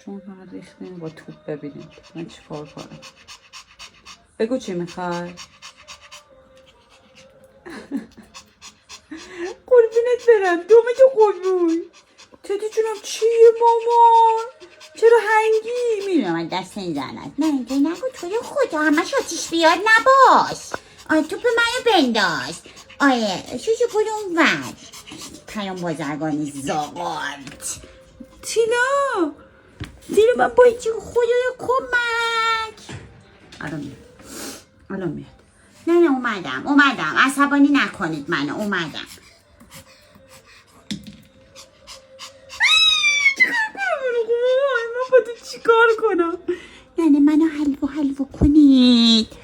چون همه ریختیم با توپ ببینیم من چی کار کنم. بگو چی میخوای؟ قربونت برم دومتو قربون. تدی جونم چیه مامان؟ چرا هنگی؟ میدونم من دست نمیزنم. نه که نگو توی خدا همش آتیش بیاد نباش. توپ منو بنداز. شوشو برو اون ور. پیام بازرگانی زاغارت. تینا من با چی خدایا کمک. الان میاد. نه اومدم عصبانی نکنید منو اومدم. من با تو چی کار کنم؟ نه منو حلوا کنید.